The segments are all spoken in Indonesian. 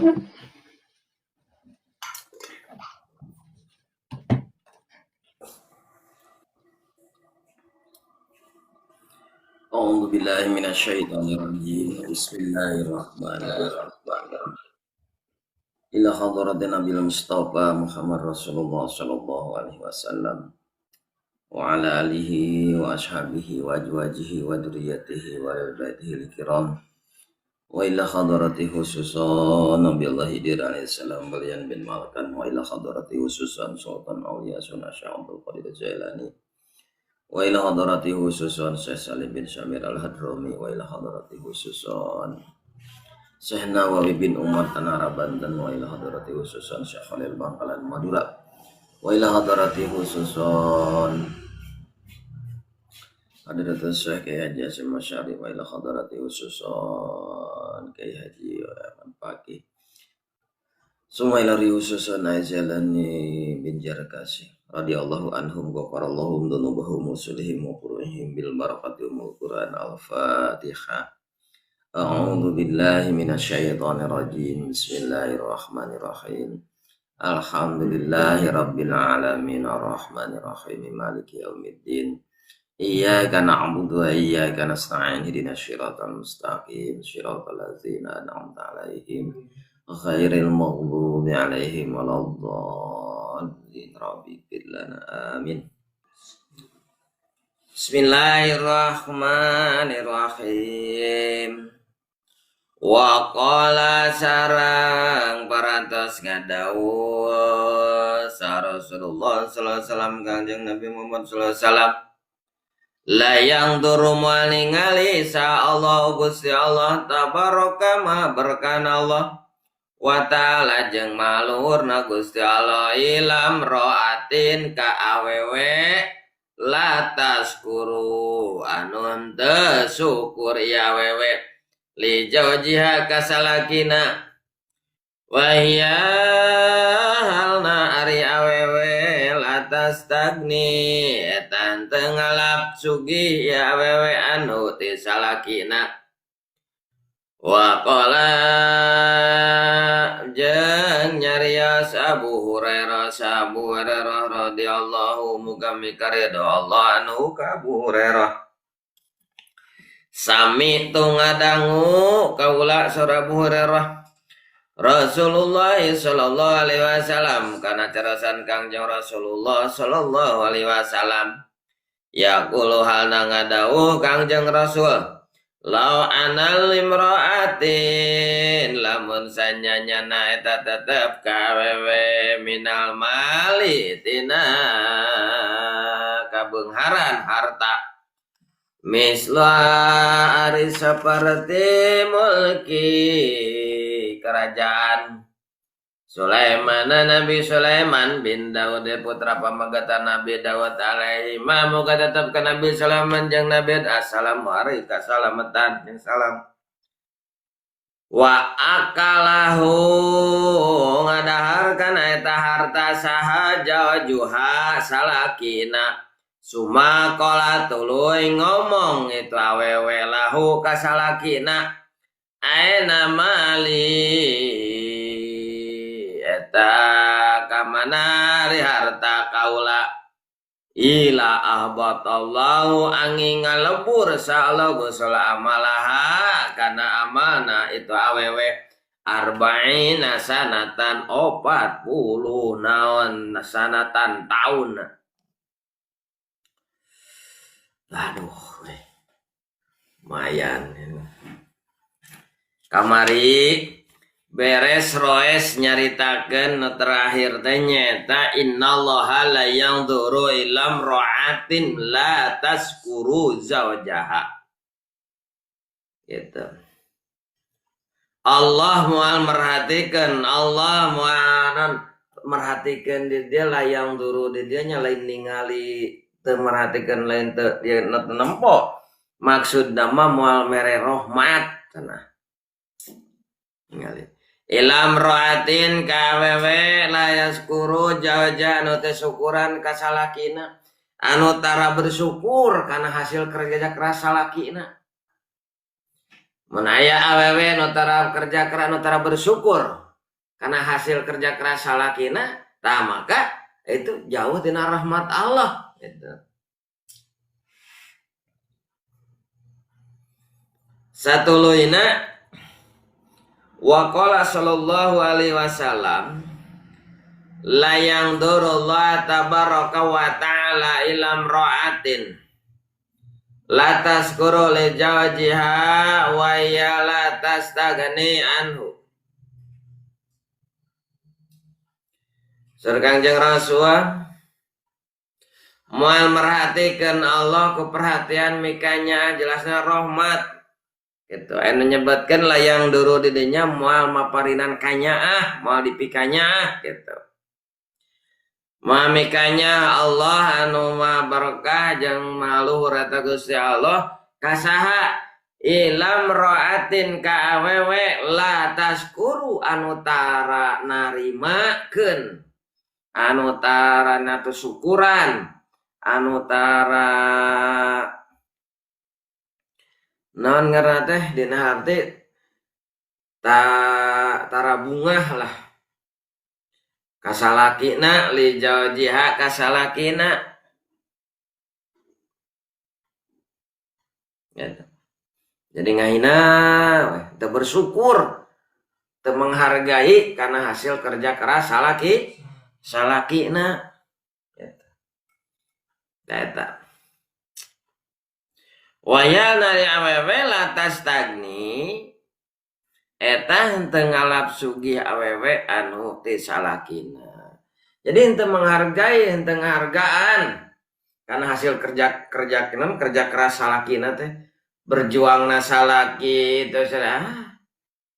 A'udzu billahi minasyaitonir rajim. Bismillahirrahmanirrahim. Ila hadratin Nabil Mustafa Muhammad Rasulullah sallallahu alaihi wasallam wa ala alihi wa ashabihi wa azwajihi wa dzurriyyatihi wa ibadihi kiram. Wa ila hadrati khususan Nabiullah Hidir alaihi salam balian bin Malkan wa ila hadrati khususan Sultan Auliya Sunnah Syekh Abdul Qadir Jailani. Wa ila hadrati khususan Syekh Salim bin Syamir Al-Hadrami wa ila hadrati khususan Syekh Nawawi bin Umar Tanara Banten wa ila hadrati khususan Syekh Khalil Bangkalan Madura wa ila hadrati khususan Hadratul Syekh Kiai Haji Hasyim Masyari wa ila hadrati khususan Kiai Haji Ahmad Paki Suma ila khususan Aijalani bin Jarkasi radhiyallahu anhum wa qarallahum dunubahum musulihim wa qur'ihim bil barakati umul Qur'an al-Fatihah. A'udzu billahi minasyaitonir rajim. Bismillahirrahmanirrahim. Alhamdulillahi rabbil alamin arrahmanir rahim maliki yaumiddin. Iyyaka na'budu wa iyyaka nasta'in ihdinas siratal mustaqim siratal ladzina an'amta 'alaihim ghairil maghdubi 'alaihim waladdallin. Rabbi lana amin. Bismillahirrahmanirrahim. Wa qala sarang parantos ngadawuh sa Rasulullah sallallahu alaihi wasallam Kanjeng Nabi Muhammad sallallahu alaihi wasallam la yang turu ningali sa Allah Gusti Allah tabaraka ma berkana Allah wa ta'ala jeung maluhurna Gusti Allah ilam roatin ka awewe la taskuru anun teu syukur ya awewe li jawjiha kasalakina wahya halna ari awewe latas tagni etan tengalap sugi ya awewe anu ti salakina wa qala jeung nyarios Abu Hurairah radhiyallahu muga mikaridho Allah anu ka Abu Hurairah sami tu ngadangu kaula surah Abu Hurairah Rasulullah sallallahu alaihi wasallam kana carasan Kangjeng Rasulullah sallallahu alaihi wasallam yaqulu halna ngadawuh Kangjeng Rasul law anal limraatin lamun sanyanyana eta tetep kawewe minal mali tina kabeungharan harta misla ari saperti mulki kerajaan Sulaiman Nabi Sulaiman bin Daud putra pamagatan Nabi Daud alaihi muga tetep ka Nabi Sulaiman jeung Nabi assalamu alaikum kasalamatan jeung salam wa akalahu ngadaharkan eta harta sahaja juha salakina Sumakola tuluy ngomong itu awewe lahu kasalakina aina mali eta kamana ri harta kaula ila ahbatallahu angin ngalebur sa Allah gusul amalaha kana amalna itu awewe arba'ina sanatan 40 naon sanatan taun. Aduh, lumayan. Kamari beres roes nyaritakeun nu terakhir teh nyata innallaha la yanzuru ilam ra'atin la taskuru zawjaha. Gitu. Allah moal merhatikeun di dia la yanzuru di dia nya lain ningali merhatikan lain dia nempo maksud nama mual mere rahmat cenah ningali ilam roatin kawewe layas kuru jauja anu teh syukuran kasalakina anu tara bersyukur karena hasil kerja keras salakina mun aya awewe anu tara kerja keras anu tara bersyukur karena hasil kerja keras salakina, tah maka itu jauh tina rahmat Allah gitu. Satuluina waqala sallallahu alaihi wasallam la yang durullah tabaraka wa ta'ala ilam ra'atin la taskuru li jawjiha wa ya la tastagni anhu. Kangjeng Rasulullah moal merhatikan Allah ku perhatian mikanya jelasnya rahmat gitu. Anu nyebutkeun layang duru di dinya moal maparinan kanyaah, moal dipikanya gitu. Moal mikanya Allah anu ma barokah jeung maluhur eta Gusti Allah kasaha ilam ra'atin ka awewe la taskuru anu tara narimakeun, anu tara natu syukuran, anu tara naon ngaranna teh dina arti tara bungah lah kasalakina li jawjiha kasalakina gitu. Jadi ngahina teu bersyukur, teu menghargai karena hasil kerja keras salakina gitu. Eta wayana li awewe latas tagni eta henteu ngalap sugih awewe anu ti salakina. Jadi henteu menghargai, henteu ngahargaan karena hasil kerja keras salakina teh berjuangna salaki teh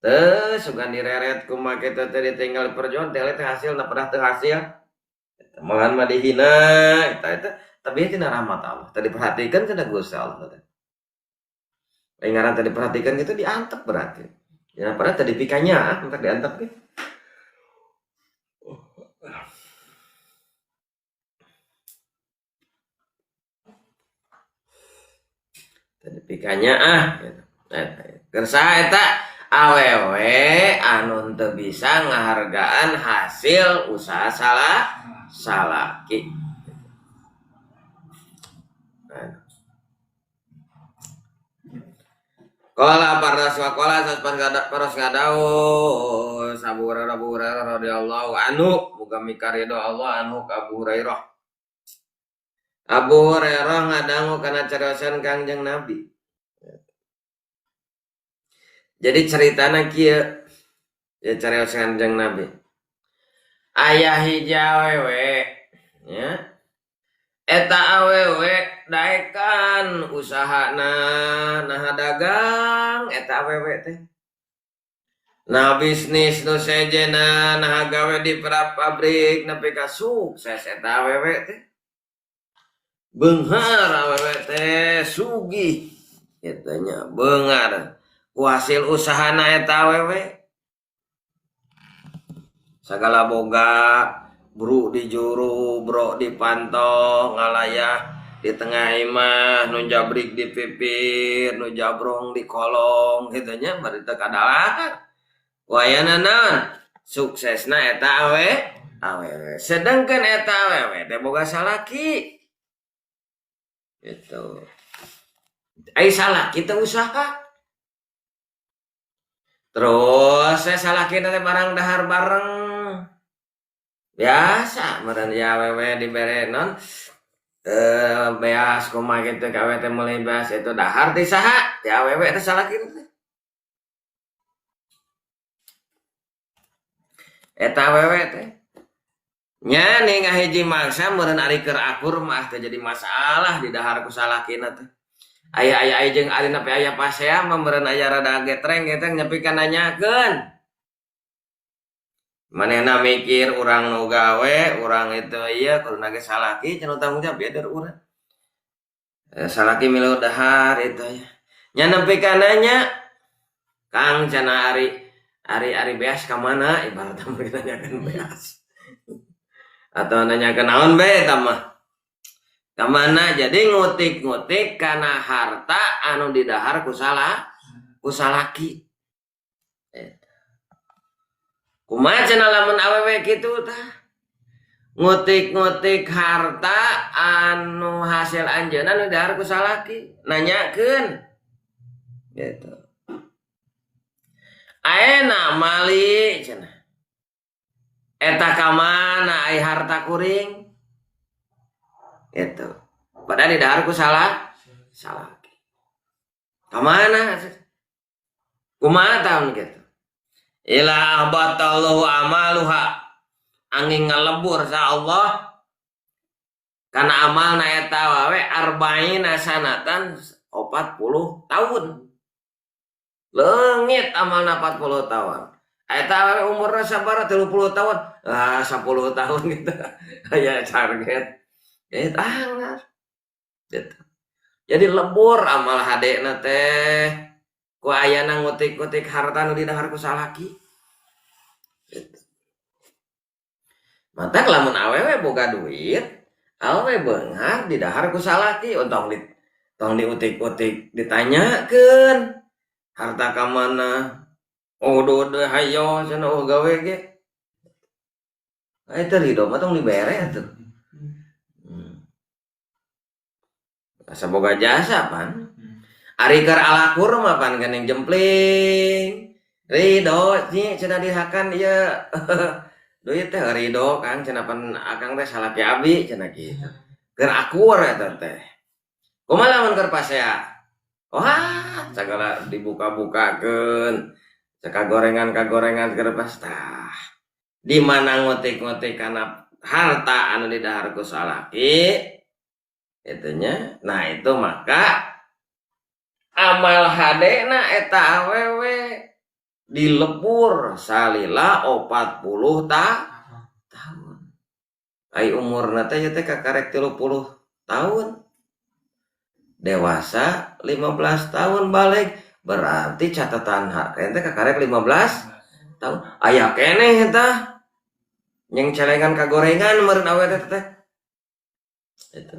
teu sugan direret kumaha kitu teh ditinggal perjuangan teh hasilna pernah teu hasil. Malahan mah dihina eta tapi tina rahmat Allah. Tadi perhatikan cenah Gusti Allah teh. Ngaran tadi perhatikan gitu diantep berarti. Ya padahal tadi pikanya entar diantep gitu. Tadi pikanya gitu. Kersa eta awewe anu teu bisa ngahargaan hasil usaha salaki. Kala paras wakola saspan paras ngadau Abu Hurairah radhiyallahu anhu muga mikaridho Allah anhu ka Abu Hurairah. Abu Hurairah ngadangu kana cariosan Kangjeng Nabi. Jadi ceritana kieu ya cariosan Kangjeng Nabi. Aya hiji awewe ya. Eta awewe daekan usahana nah dagang eta awewe teh. Nah bisnis nu sejena nah gawe di pabrik nepi ka sukses eta awewe teh. Beunghar awewe teh sugih eta nya beunghar ku hasil usahana eta awewe. Sagala boga bro di juru, bro di pantong, ngalayah di tengah imah, nu jabrik di pipir, nu jabrong di kolong, gitu nya berita kadalah. Wayana naon? Suksesna eta awewe. Sedangkan eta awewe teh boga salaki. Gitu. Ai salaki teh usaha. Terus saya salaki teh barang dahar bareng. Biasa meureun ya awewe dibere non beas kumaha kitu ka awewe teh meuli beas itu dahar ti saha ti awewe teh salaki teh eta awewe teh nya ning ngahiji mangsa meureun ari keur akur mah teh jadi masalah di dahar ku salakina teh aya jeung alina pe aya pasea mah meureun aya rada getreng eta nyepikeun nanyakeun. Manehna mikir urang nu gawe, urang itu ieu kuduna ge salaki cenah tanggung jawab ya dari urang. Salaki milu dahar itu ya. Nya nepi ka nanya, Kang cenah ari beas ka mana ibaratna meureun nanyakeun beas. Atau nanyakeun naon be eta mah. Ka mana jadi ngutik-ngutik kana harta anu didahar ku salaki. Kumaha cenah lamun awewe kitu tah ngutik-ngutik harta anu hasil anjeunna nu dahar ku salaki nanyakeun gitu. Ayeuna mali cenah eta ka mana ai harta kuring gitu. Padahal di dahar ku salaki. Ka mana? Kumaha taun gitu. Ila batallahu amaluha angin ngelebur sa Allah karena amal na eta wawe arba'ina sanatan 40 tahun leungit amalna 40 tahun eta wawe umurna sabaraha 30 tahun 10 tahun gitu aya target gitu anggar gitu. Jadi lebur amal hadena teh ku ayana ngutik-ngutik harta nu di dahar ku salaki gitu. Mata lamun awewe boga duit, awewe beunghar di dahar ku salaki tong diutik-utik ditanyakeun harta ka mana? Odo deh hayo cenah gawe ge. Eta ridho mah tong dibere atuh. Asa boga jasa pan. Ari keur alakur mah pan geuning jempling. Ridho nya cenah dihakan ieu. Duit teh ridho Kang cenah pan akang teh salaki abi cenah kitu. Keur akur eta teh. Kumaha lamun keur pasea? Wah, sagala dibuka-bukakeun. Kagorengan-kagorengan keur pas tah. Di mana ngotik-ngotik kana harta anu di dahar ku salaki itunya. Nah, itu maka amal hadena eta awewe dilebur salila 40 tahun. Ai umurna teh teh kakarek 30 tahun. Dewasa 15 tahun balik berarti catatan harta teh kakarek 15 tahun. Aya keneh eta yang celengan kagorengan meureun awewe teh. Itu.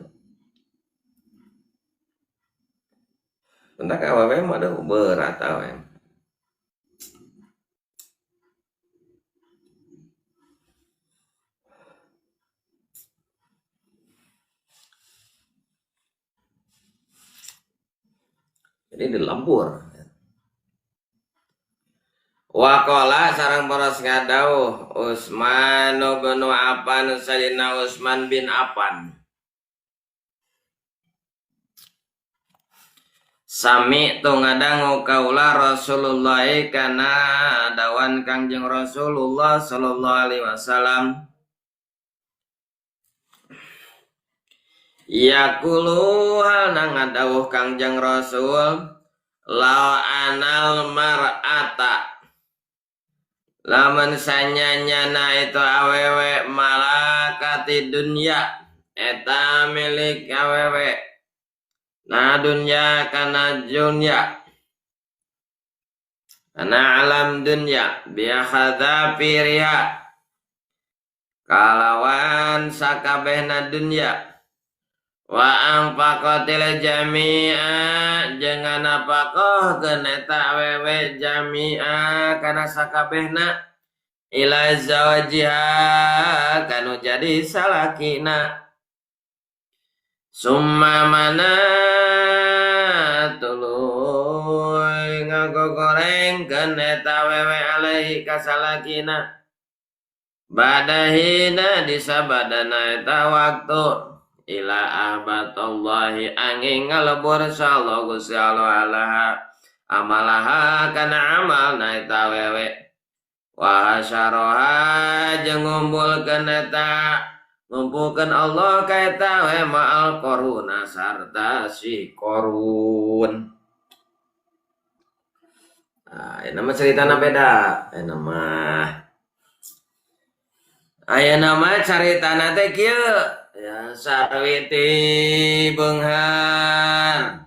Entah ka awewe mah berat awewe. Jadi dilebur. Waqala sareng paras ngadauh Utsman bin Affan Sayyidina Utsman bin Affan. Sami tu ngadangu kaula Rasulullah kana dawan Kangjeng Rasulullah sallallahu alaihi wasallam yaqulu hal ngadawuh Kangjeng Rasul la anal mar'ata lamun sanyanyana itu awewe malakati dunya eta milik awewe na dunya kana dunya kana alam dunya biakhadha piriya kalawan sakabehna dunya wa angfaqatil jami'a jangan apakoh keneta awewe jami'a kana sakabehna ila zawajiha kanu jadi salakina summa mana tuluy ngagogoreng keneta wewe alaihi kasalakina badahina disabadana eta waktu ila ahbatallahi angin ngalebur sallallahu Gusti Allah alaha amalaha kana amal na eta wewe wa hasyaraha jeung ngumpulkeun eta ngumpulkeun Allah ka eta we ma'al qaruna sarta si Qarun. Nah, nama ceritana beda. Aya nama caritana teh kieu. Ya sarwiti beunghar.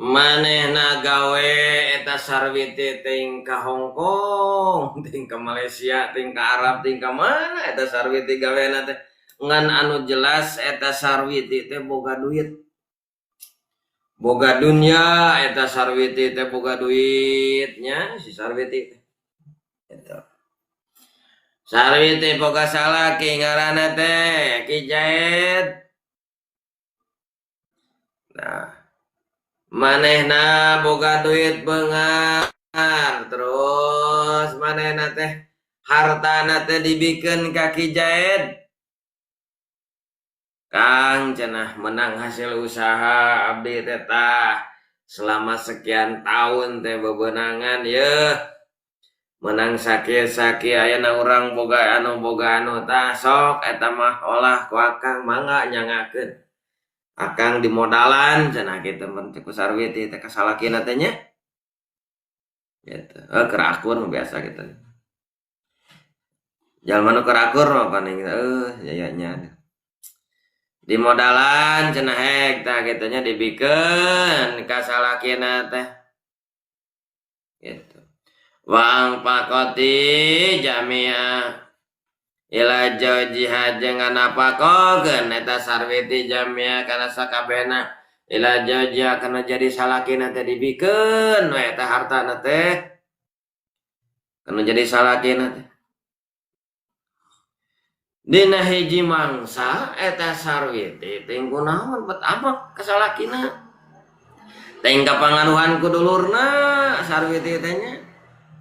Manehna gawe eta sarwiti ting ka Hong Kong, ting ka Malaysia, ting ka Arab, ting ka mana eta sarwiti gaweana teh. Ngan anu jelas eta sarwiti teh boga duit. Boga dunya eta sarwiti teh boga duitnya si sarwiti teh. Eta. Sarwiti boga salaki ngaranna teh Ki Jaid. Nah, manehna boga duit beungar, terus manehna teh hartana teh dibikeun ka Ki Jaid. Kang cenah menang hasil usaha abdi teh tah selama sekian tahun teh bebenangan yeuh. Menang sakit ayeuna urang boga anu tah sok eta mah olah ku akang mangga nyangakeun. Akang di modalan cenah kitu mun ku Sarwiti teh kasalakina teh nya. Gitu. Kerakur biasa gitu. Jalma nu kerakur mah paling nya. Di modalan cenah hek tah kitu nya dibikeun kasalakina teh. Gitu. Wang pakoti jamia ila jihad jangan apa kogen eta Sarwiti jamia kana sakabehna ila jaujiha kana jadi salakina teh dibikeun we eta hartana teh kana jadi salakina teh dina hiji mangsa eta Sarwiti teh kunaon bet apa kasalakina teh kapangaruhan ku dulurna Sarwiti teh nya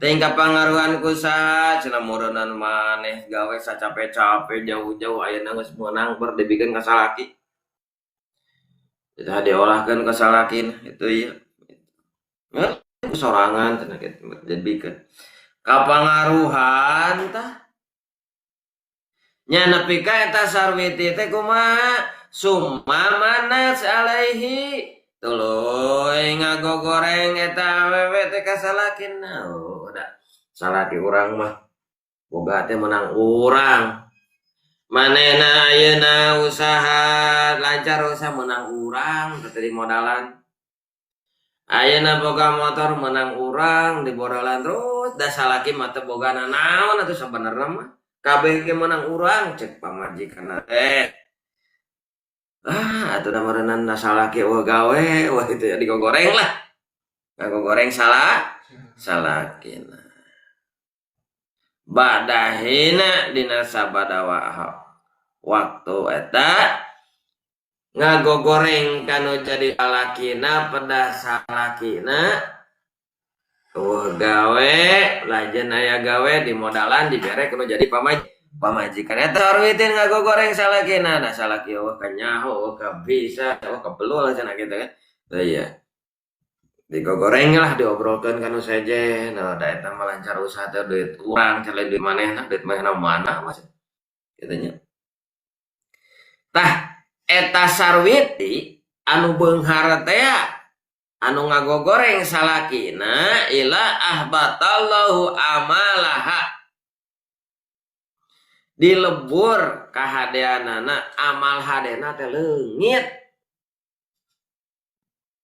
tingkat pangaruhan ku saha cenah modonan maneh gawe sacape-cape jauh-jauh ayeuna geus meunang ber dibikeun ka salaki. Tah diolahkeun ka salakin itu ieu. Sorangan cenah kitu dibikeun. Kapangaruhan tah nya nepi ka eta Sarwiti teh kumaha summa manas alaihi tuluy ngagogoreng eta awewe teh ka salakinna. Salaki urang mah boga teh menang urang. Manehna ayeuna usaha lancar usaha menang urang teu modalan. Ayeuna boga motor menang urang di bodolan terus da salaki mah teu bogana naon atuh sabenerna mah. Kabeh ge menang urang cek pamajikanna teh. Atuh da meureunana salaki eueuh gawe wah itu ya digogoreng lah. Ngagogoreng salakina. Badahina dina sabada waktu eta ngagogoreng kanu jadi salakina pedah salakina gawe lajen aya gawe di modalan dibere kanu jadi pamajikan eta Sarwiti ngagogoreng salakina da salaki eueuh kanyaho eueuh kabisa eueuh kabelul cenah kitu kan iya digogoreng lah diobrolkeun kanu sejen nah da eta mah lancar usaha teh duit urang cale duit manehna mana maksud kitu nya tah eta Sarwiti anu beunghar teh anu ngagogoreng salakina ila ahbatallahu amalaha dilebur kahadeanana amal hadena teh leungit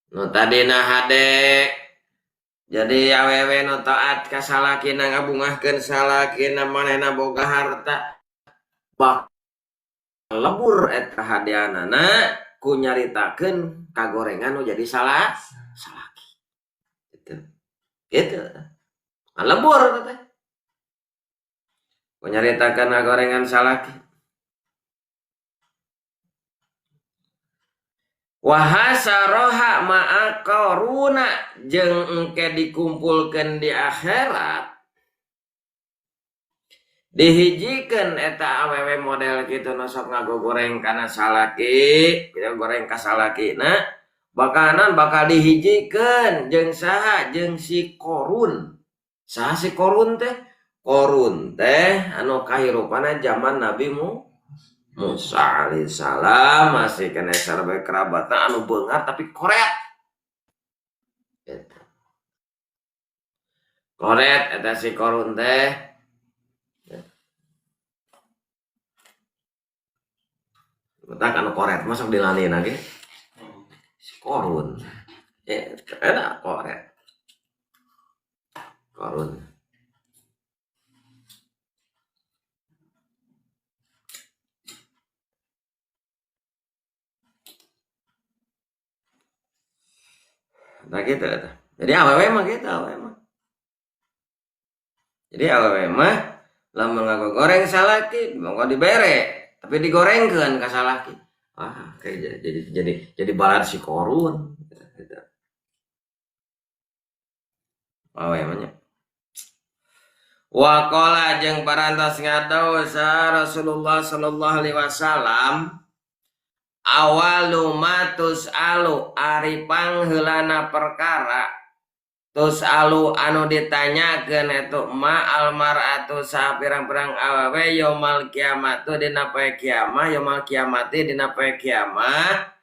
nu tadina hade jadi awewe nu taat ka salakina ngabungahkeun salakina manehna boga harta bak lebur eta hadeanana ku nyaritakeun kagorengan nu jadi salaki gitu lebur teh ku nyaritakeun kagorengan salaki wahasaroha ma'a qaruna jeung engke dikumpulkeun di akhirat dihijikeun eta awewe model kitu nu sok ngagogoreng kana salaki goreng ka salakina bakal dihijikeun jeung saha jeung si Qarun. Saha si Qarun teh? Qarun teh anu kahirupana zaman Nabi Musa alaihissalam masih kena sarbe kerabatna anu beungar tapi koret. Koret eta si Qarun teh. Tak anu koret masuk dilalina ge. Si Qarun. Eta koret. Qarun. Nah gitu eta. Jadi awewe mah gitu awewe mah. Jadi awewe mah lamun ngagoreng salaki monggo dibere tapi digorengkeun ka salaki kayak jadi balad si korun gitu. Emangnya Waqala jeung parantos ngadaos Rasulullah sallallahu alaihi wasallam awalu matus alu ari pangheulana perkara tus alu anu ditanyakeun etu ma almaratu sapirang-pirang awewe yaumul kiamatu dina poe kiamah yaumul kiamati dina poe kiamah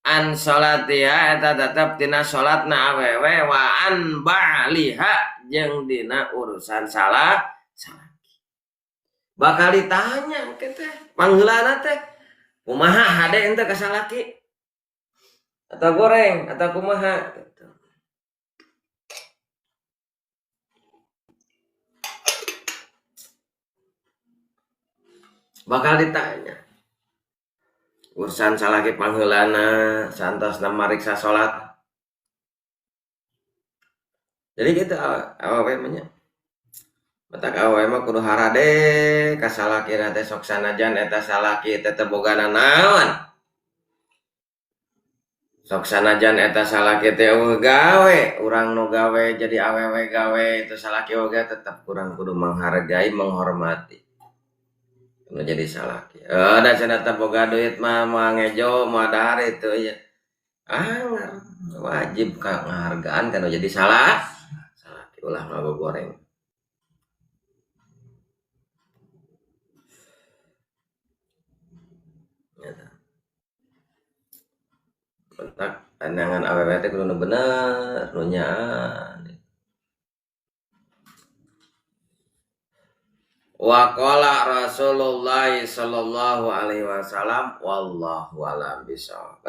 an salatiha eta tetep tina salatna awewe wa an ba'liha jeung dina urusan salaki bakal ditanya ke teh pangheulana teh kumaha hade ente ka salaki atau goreng atau kumaha gitu. Bakal ditanya urusan salaki pangheulana santos mariksa salat. Jadi gitu awewe mah matak awewe mah kudu harade ka salakina teh sok sanajan eta salaki teh teu bogana naon. Sok sanajan eta salaki teh gawe, urang nu gawe jadi awewe gawe itu salaki oge tetep kurang kudu menghargai, menghormati. Nu jadi salaki. Da cenah teh boga duit mah moal ngejo, moal dahar itu ya. Wajib ka ngahargaan kana jadi salaki ulah ngagoreng. Bentak pandangan awewe teh kudu bener nu nyaan. Wa qala Rasulullah sallallahu alaihi wasallam wallahu a'lam bishawab.